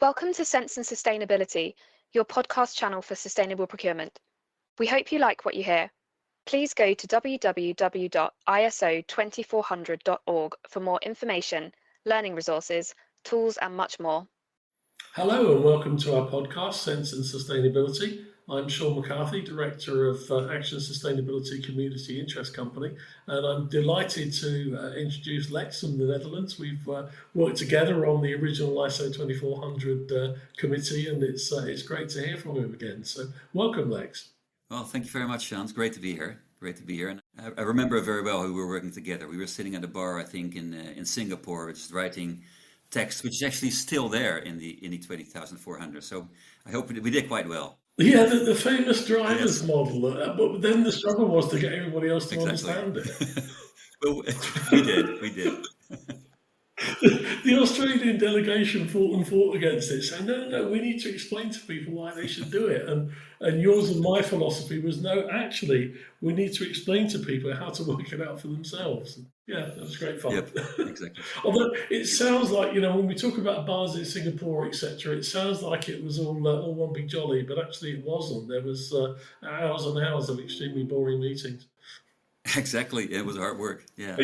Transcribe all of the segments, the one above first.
Welcome to Sense and Sustainability, your podcast channel for sustainable procurement. We hope you like what you hear. Please go to www.iso2400.org for more information, learning resources, tools, and much more. Hello and welcome to our podcast, Sense and Sustainability. I'm Sean McCarthy, Director of Action Sustainability Community Interest Company, and I'm delighted to introduce Lex from the Netherlands. We've worked together on the original ISO 2400 committee, and it's great to hear from him again. So welcome, Lex. Well, thank you very much, Sean. It's great to be here. And I remember very well how we were working together. We were sitting at a bar, I think, in Singapore, just writing text, which is actually still there in the 20,400. So I hope we did quite well. Yeah, the famous driver's model, but then the struggle was to get everybody else to understand it. Well, we did. The Australian delegation fought against it, saying, no, we need to explain to people why they should do it. And yours and my philosophy was, no, actually, we need to explain to people how to work it out for themselves. Yeah, that was great fun. Yep, exactly. Although it sounds like, when we talk about bars in Singapore, etc., it sounds like it was all one big jolly, but actually it wasn't. There was hours and hours of extremely boring meetings. Exactly. It was hard work. Yeah.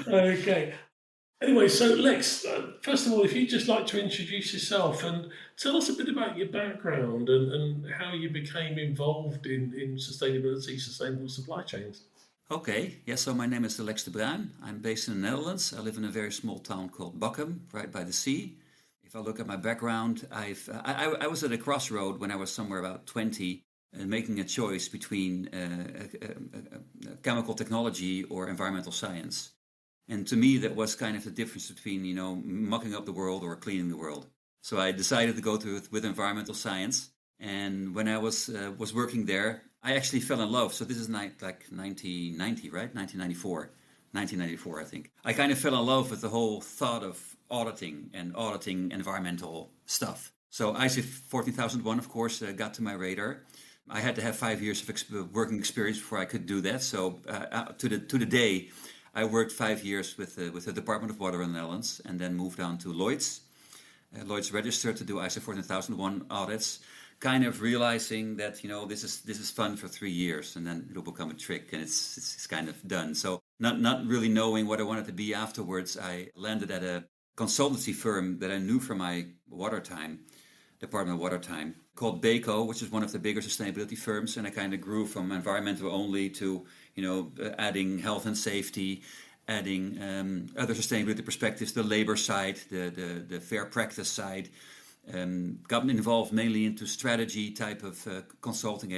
Okay. Anyway, so Lex, first of all, if you'd just like to introduce yourself and tell us a bit about your background and how you became involved in sustainability, sustainable supply chains. Okay, yeah, so my name is Lex de Bruijn. I'm based in the Netherlands. I live in a very small town called Buckum, right by the sea. If I look at my background, I was at a crossroad when I was somewhere about 20 and making a choice between chemical technology or environmental science. And to me, that was kind of the difference between, mucking up the world or cleaning the world. So I decided to go through with environmental science. And when I was working there, I actually fell in love. So this is like 1990, right? 1994, I think. I kind of fell in love with the whole thought of auditing environmental stuff. So ISO 14001, of course, got to my radar. I had to have 5 years of working experience before I could do that. So to the day, I worked 5 years with the Department of Water in the Netherlands, and then moved on to Lloyd's Register to do ISO 14001 audits, kind of realizing that this is fun for 3 years, and then it'll become a trick, and it's kind of done. So not really knowing what I wanted to be afterwards, I landed at a consultancy firm that I knew from my Department of Water time, called Baco, which is one of the bigger sustainability firms, and I kind of grew from environmental only to adding health and safety, adding other sustainability perspectives, the labor side, the fair practice side. Got involved mainly into strategy type of consulting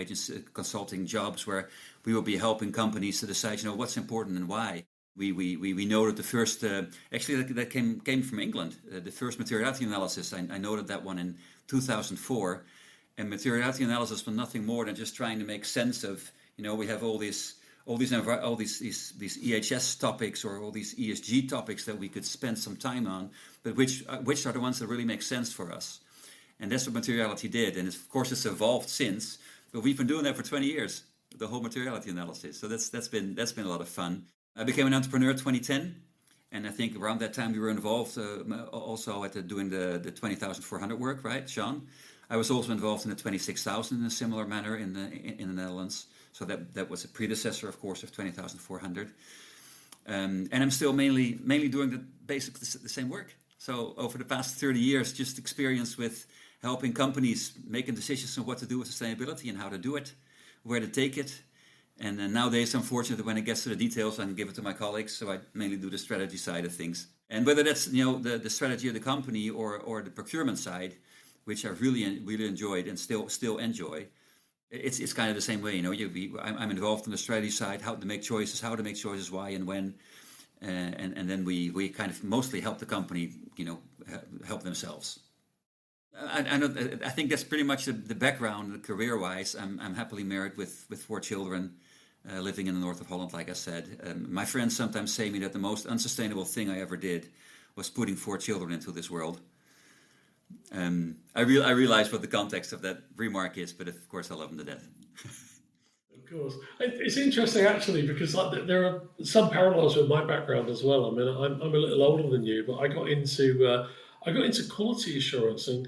jobs, where we will be helping companies to decide, what's important and why. We noted the first, actually that came from England, the first materiality analysis. I noted that one in 2004, and materiality analysis was nothing more than just trying to make sense of, we have all these EHS topics or all these ESG topics that we could spend some time on, but which are the ones that really make sense for us. And that's what materiality did. And of course it's evolved since, but we've been doing that for 20 years, the whole materiality analysis. So that's been a lot of fun. I became an entrepreneur in 2010, and I think around that time we were involved also at doing the 20,400 work, right, Sean? I was also involved in the 26,000 in a similar manner in the Netherlands. So that was a predecessor, of course, of 20,400. And I'm still mainly doing the same work. So over the past 30 years, just experience with helping companies making decisions on what to do with sustainability and how to do it, where to take it. And then nowadays, unfortunately, when it gets to the details, I can give it to my colleagues. So I mainly do the strategy side of things. And whether that's the strategy of the company or the procurement side, which I really enjoyed and still enjoy, it's kind of the same way. I'm involved in the strategy side, how to make choices, why and when, and then we kind of mostly help the company, help themselves. I think that's pretty much the background career-wise. I'm happily married with 4 children, living in the north of Holland, like I said. My friends sometimes say to me that the most unsustainable thing I ever did was putting 4 children into this world. I realize what the context of that remark is, but of course I love them to death. Of course. It's interesting actually, because there are some parallels with my background as well. I mean, I'm a little older than you, but I got into I got into quality assurance and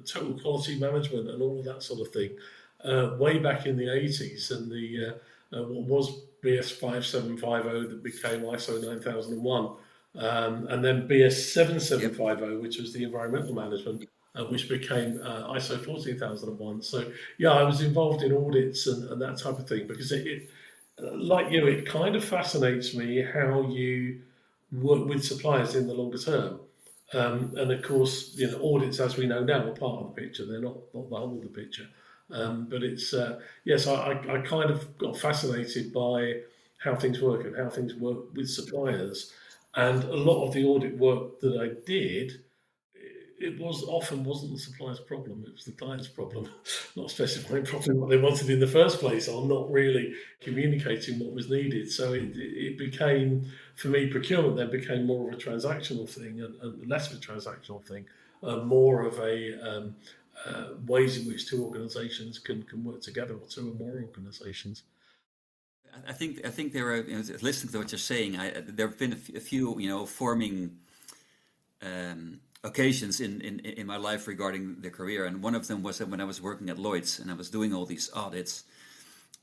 total quality management and all of that sort of thing way back in the 80s, and the what was BS 5750 that became ISO 9001, and then BS 7750, which was the environmental management, which became ISO 14001. So yeah, I was involved in audits and that type of thing, because it like you, it kind of fascinates me how you work with suppliers in the longer term. And of course, audits, as we know now, are part of the picture. They're not the whole of the picture. But it's yes, I kind of got fascinated by how things work and how things work with suppliers. And a lot of the audit work that I did, it wasn't the supplier's problem, it was the client's problem, not specifying properly what they wanted in the first place, or not really communicating what was needed. So it became, for me, procurement then became more of a transactional thing, and less of a transactional thing, more of a ways in which two organisations can work together, or two or more organisations. I think there are, listening to what you're saying, there have been a few, forming occasions in my life regarding the career, and one of them was that when I was working at Lloyd's and I was doing all these audits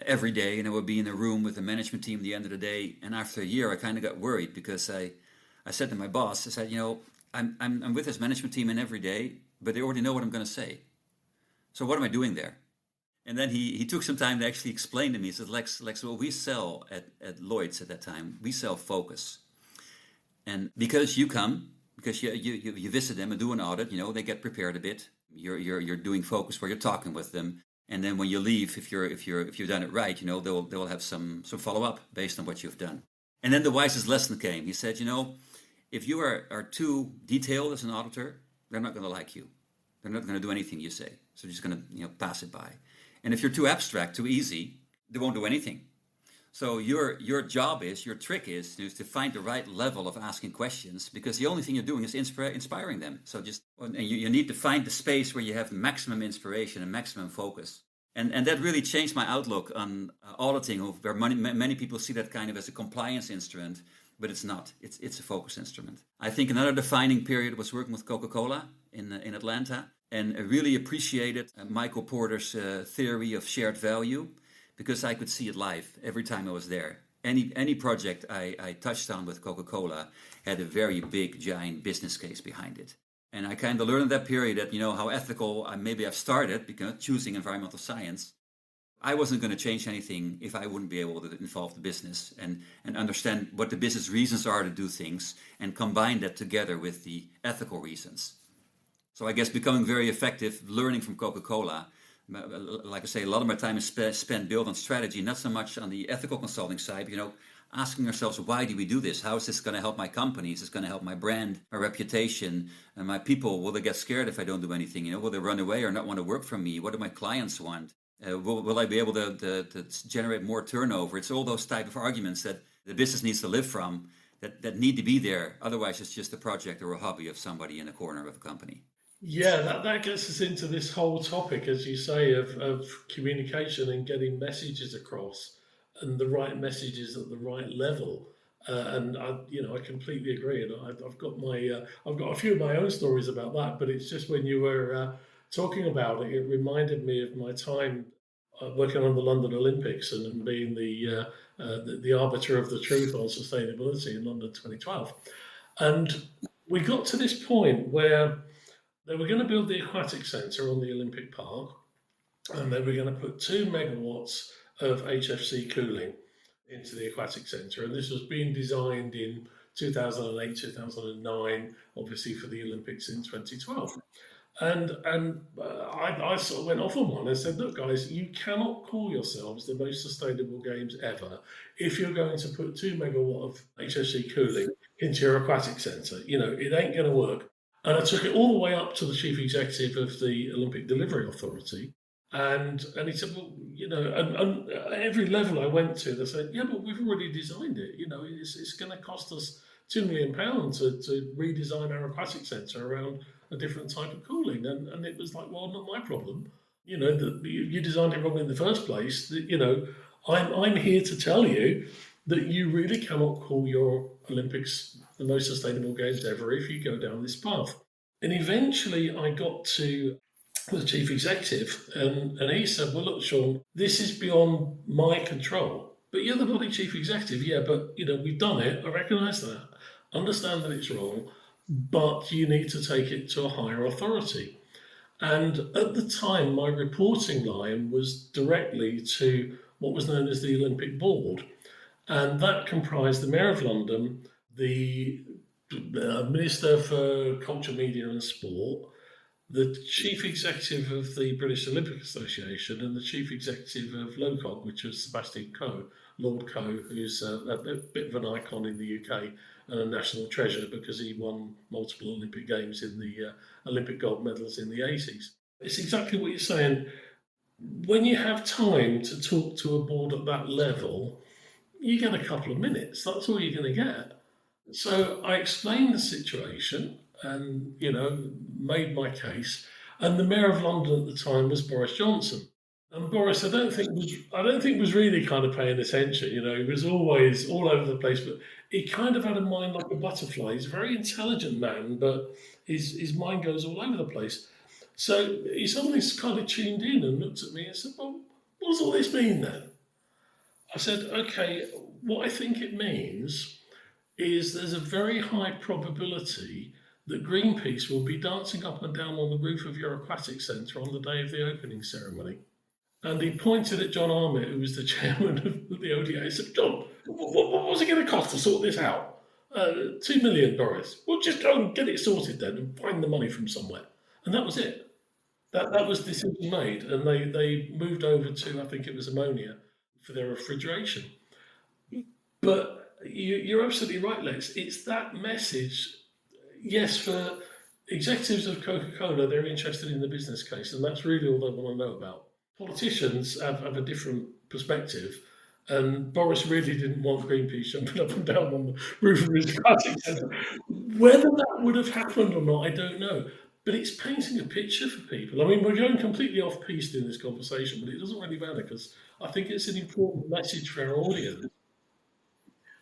every day, and I would be in a room with the management team at the end of the day, and after a year I kind of got worried, because I said to my boss, I said, I'm with this management team in every day, but they already know what I'm going to say. So what am I doing there? And then he took some time to actually explain to me. He said, Lex, well, we sell at Lloyd's at that time, we sell focus. And because you visit them and do an audit, they get prepared a bit. You're doing focus where you're talking with them. And then when you leave, if you've done it right, they'll have some follow-up based on what you've done. And then the wisest lesson came. He said, if you are too detailed as an auditor, they're not going to like you. They're not going to do anything you say. So they're just going to pass it by. And if you're too abstract, too easy, they won't do anything. So your trick is to find the right level of asking questions, because the only thing you're doing is inspiring them. So you need to find the space where you have maximum inspiration and maximum focus. And that really changed my outlook on auditing, where many people see that kind of as a compliance instrument, but it's not. It's a focus instrument. I think another defining period was working with Coca-Cola in Atlanta, and I really appreciated Michael Porter's theory of shared value, because I could see it live every time I was there. Any project I touched on with Coca-Cola had a very big, giant business case behind it. And I kind of learned in that period that, how ethical maybe I've started, because choosing environmental science, I wasn't going to change anything if I wouldn't be able to involve the business and understand what the business reasons are to do things, and combine that together with the ethical reasons. So I guess becoming very effective, learning from Coca-Cola, like I say, a lot of my time is spent built on strategy, not so much on the ethical consulting side, asking ourselves, why do we do this? How is this going to help my company? Is this going to help my brand, my reputation, and my people? Will they get scared if I don't do anything? Will they run away or not want to work for me? What do my clients want? Will I be able to generate more turnover? It's all those type of arguments that the business needs to live from, that need to be there. Otherwise, it's just a project or a hobby of somebody in a corner of a company. Yeah, that gets us into this whole topic, as you say, of communication and getting messages across, and the right messages at the right level. And I completely agree. And I've got a few of my own stories about that. But it's just, when you were talking about it, it reminded me of my time working on the London Olympics and being the arbiter of the truth on sustainability in London 2012. And we got to this point where they were going to build the aquatic centre on the Olympic Park, and they were going to put 2 megawatts of HFC cooling into the aquatic centre. And this was being designed in 2008, 2009, obviously for the Olympics in 2012. And I sort of went off on one and said, look, guys, you cannot call yourselves the most sustainable games ever if you're going to put 2 megawatt of HFC cooling into your aquatic centre. It ain't going to work. And I took it all the way up to the chief executive of the Olympic Delivery Authority. And he said, well, and at every level I went to, they said, yeah, but we've already designed it. It's going to cost us £2 million to redesign our aquatic centre around a different type of cooling. And it was like, well, not my problem. You designed it wrong in the first place. I'm here to tell you that you really cannot call your Olympics the most sustainable games ever if you go down this path. And eventually I got to the chief executive and he said, well, look, Sean, this is beyond my control. But you're the bloody chief executive. Yeah, but we've done it. I recognise that. Understand that it's wrong, but you need to take it to a higher authority. And at the time, my reporting line was directly to what was known as the Olympic Board. And that comprised the Mayor of London, the Minister for Culture, Media and Sport, the Chief Executive of the British Olympic Association, and the Chief Executive of LOCOG, which was Sebastian Coe, Lord Coe, who's a bit of an icon in the UK and a national treasure because he won multiple Olympic Games in the Olympic gold medals in the 80s. It's exactly what you're saying. When you have time to talk to a board at that level, you get a couple of minutes. That's all you're going to get. So I explained the situation and, made my case. And the Mayor of London at the time was Boris Johnson. And Boris, I don't think was really kind of paying attention. He was always all over the place, but he kind of had a mind like a butterfly. He's a very intelligent man, but his mind goes all over the place. So he suddenly kind of tuned in and looked at me and said, well, what does all this mean then? I said, okay, what I think it means is there's a very high probability that Greenpeace will be dancing up and down on the roof of your aquatic centre on the day of the opening ceremony. And he pointed at John Armitt, who was the chairman of the ODA, and said, John, what was it going to cost to sort this out? 2 million, Boris. Well, just go and get it sorted then and find the money from somewhere. And that was it. That was the decision made. And they moved over to, I think it was ammonia, for their refrigeration. But you're absolutely right, Lex. It's that message. Yes, for executives of Coca-Cola, they're interested in the business case, and that's really all they want to know about. Politicians have a different perspective, and Boris really didn't want Greenpeace jumping up and down on the roof of his aquatic centre. Whether that would have happened or not, I don't know. But it's painting a picture for people. I mean, we're going completely off-piste in this conversation, but it doesn't really matter because I think it's an important message for our audience.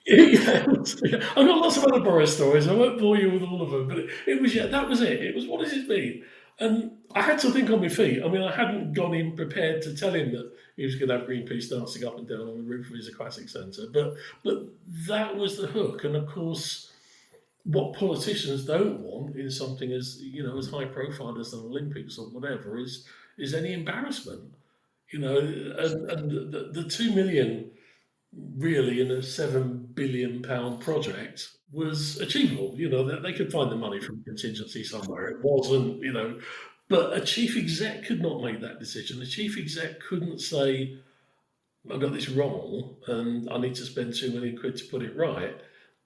Yeah, I've got lots of other Boris stories. I won't bore you with all of them, but that was it. It was, what does it mean? And I had to think on my feet. I mean, I hadn't gone in prepared to tell him that he was going to have Greenpeace dancing up and down on the roof of his aquatic centre. But that was the hook. And of course, what politicians don't want in something as high profile as an Olympics or whatever is any embarrassment. And the 2 million really in a £7 billion project was achievable. They could find the money from contingency somewhere. It wasn't, but a chief exec could not make that decision. A chief exec couldn't say, I got this wrong and I need to spend £2 million to put it right.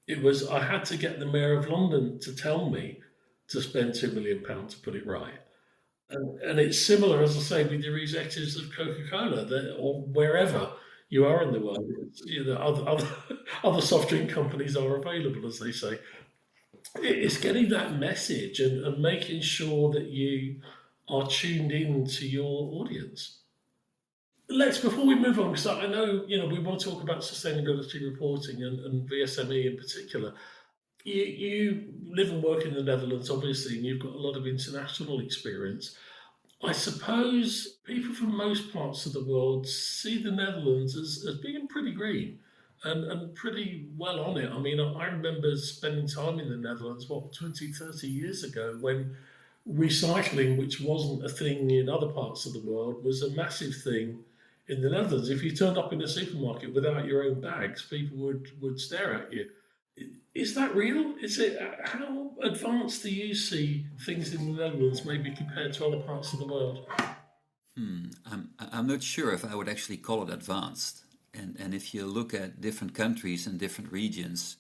It was, I had to get the Mayor of London to tell me to spend £2 million to put it right. And it's similar, as I say, with your executives of Coca-Cola or wherever you are in the world. Other soft drink companies are available, as they say. It's getting that message and making sure that you are tuned in to your audience. Lex, before we move on, because I know we want to talk about sustainability reporting and VSME in particular. You live and work in the Netherlands, obviously, and you've got a lot of international experience. I suppose people from most parts of the world see the Netherlands as being pretty green and pretty well on it. I mean, I remember spending time in the Netherlands, 20, 30 years ago, when recycling, which wasn't a thing in other parts of the world, was a massive thing in the Netherlands. If you turned up in a supermarket without your own bags, people would stare at you. Is that real? Is it? How advanced do you see things in the Netherlands, maybe compared to other parts of the world? I'm not sure if I would actually call it advanced. And if you look at different countries and different regions,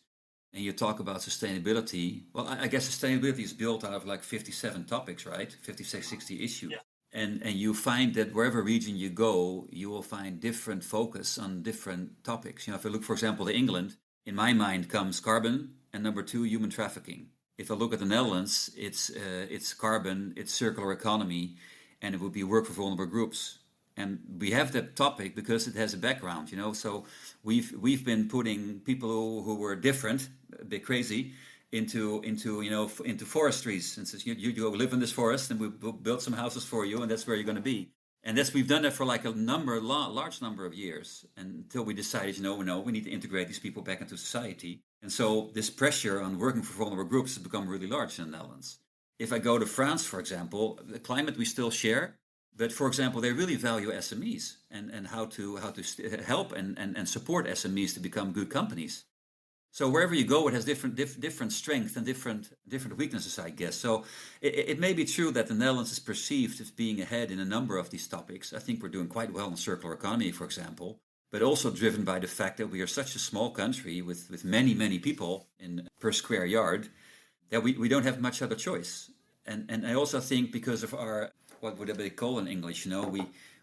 and you talk about sustainability, well, I guess sustainability is built out of like 57 topics, right? 56, 60 issues. Yeah. And you find that wherever region you go, you will find different focus on different topics. If I look, for example, to England, in my mind comes carbon, and number 2, human trafficking. If I look at the Netherlands, it's carbon, it's circular economy, and it would be work for vulnerable groups. And we have that topic because it has a background, So we've been putting people who were different, a bit crazy, into into forestries, and says you go live in this forest, and we'll build some houses for you, and that's where you're going to be. And we've done that for like large number of years, until we decided, no, we need to integrate these people back into society. And so this pressure on working for vulnerable groups has become really large in the Netherlands. If I go to France, for example, the climate we still share, but for example, they really value SMEs and how to help and support SMEs to become good companies. So wherever you go, it has different strengths and different weaknesses, I guess. So it may be true that the Netherlands is perceived as being ahead in a number of these topics. I think we're doing quite well in circular economy, for example, but also driven by the fact that we are such a small country with many people per square yard, that we don't have much other choice. And I also think because of our, what would they call in English,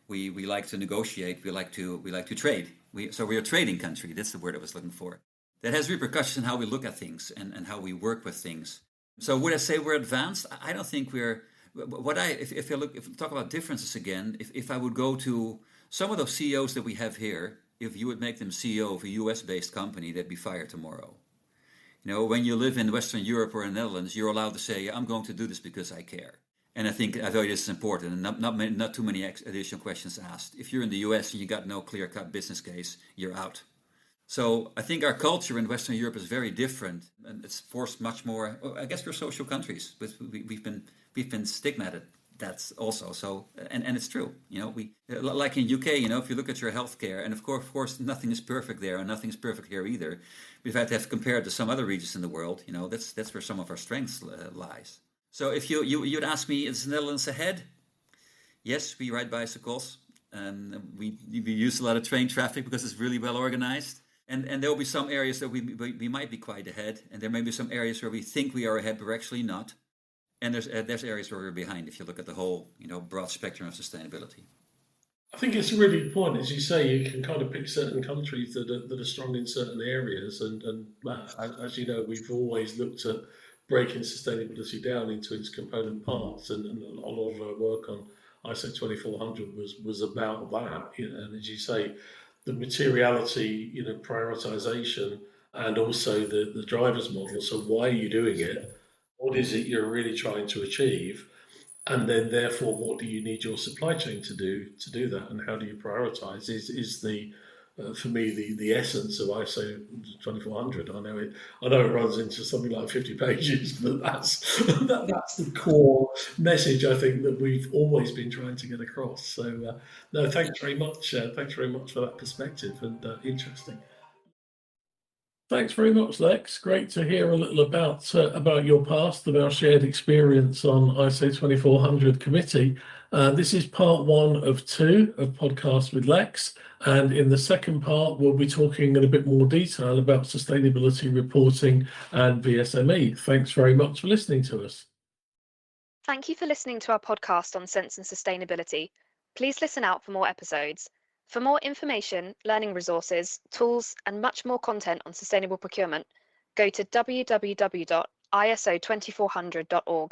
we like to negotiate, we like to trade. So we're a trading country. That's the word I was looking for. That has repercussions in how we look at things and how we work with things. So would I say we're advanced? I don't think we're. If we talk about differences again, if I would go to some of those CEOs that we have here, if you would make them CEO of a US-based company, they'd be fired tomorrow. When you live in Western Europe or in the Netherlands, you're allowed to say, I'm going to do this because I care. And I value this is important, and not too many additional questions asked. If you're in the US and you got no clear-cut business case, you're out. So I think our culture in Western Europe is very different, and it's forced much more. I guess we're social countries, but we've been stigmatized. That's also so, and it's true. We like in UK. If you look at your healthcare, and of course, nothing is perfect there, and nothing is perfect here either. We've had to have compared to some other regions in the world. That's where some of our strengths lies. So if you'd ask me, is the Netherlands ahead? Yes, we ride bicycles, and we use a lot of train traffic because it's really well organized. And there will be some areas that we might be quite ahead, and there may be some areas where we think we are ahead, but we're actually not. And there's areas where we're behind if you look at the whole broad spectrum of sustainability. I think it's a really good point. As you say, you can kind of pick certain countries that are strong in certain areas, and as you know, we've always looked at breaking sustainability down into its component parts, and a lot of our work on ISO 2400 was about that. And as you say, the materiality, prioritization, and also the driver's model. So why are you doing it? What is it you're really trying to achieve? And then therefore, what do you need your supply chain to do that? And how do you prioritize is the for me the essence of ISO 2400. I know it runs into something like 50 pages, but that's the core message I think that we've always been trying to get across. So no, thanks very much. Thanks very much for that perspective, and interesting. Thanks very much, Lex. Great to hear a little about your past, about shared experience on ISO 2400 committee. This is part 1 of 2 of Podcasts with Lex. And in the second part, we'll be talking in a bit more detail about sustainability reporting and VSME. Thanks very much for listening to us. Thank you for listening to our podcast on Sense and Sustainability. Please listen out for more episodes. For more information, learning resources, tools, and much more content on sustainable procurement, go to www.iso2400.org.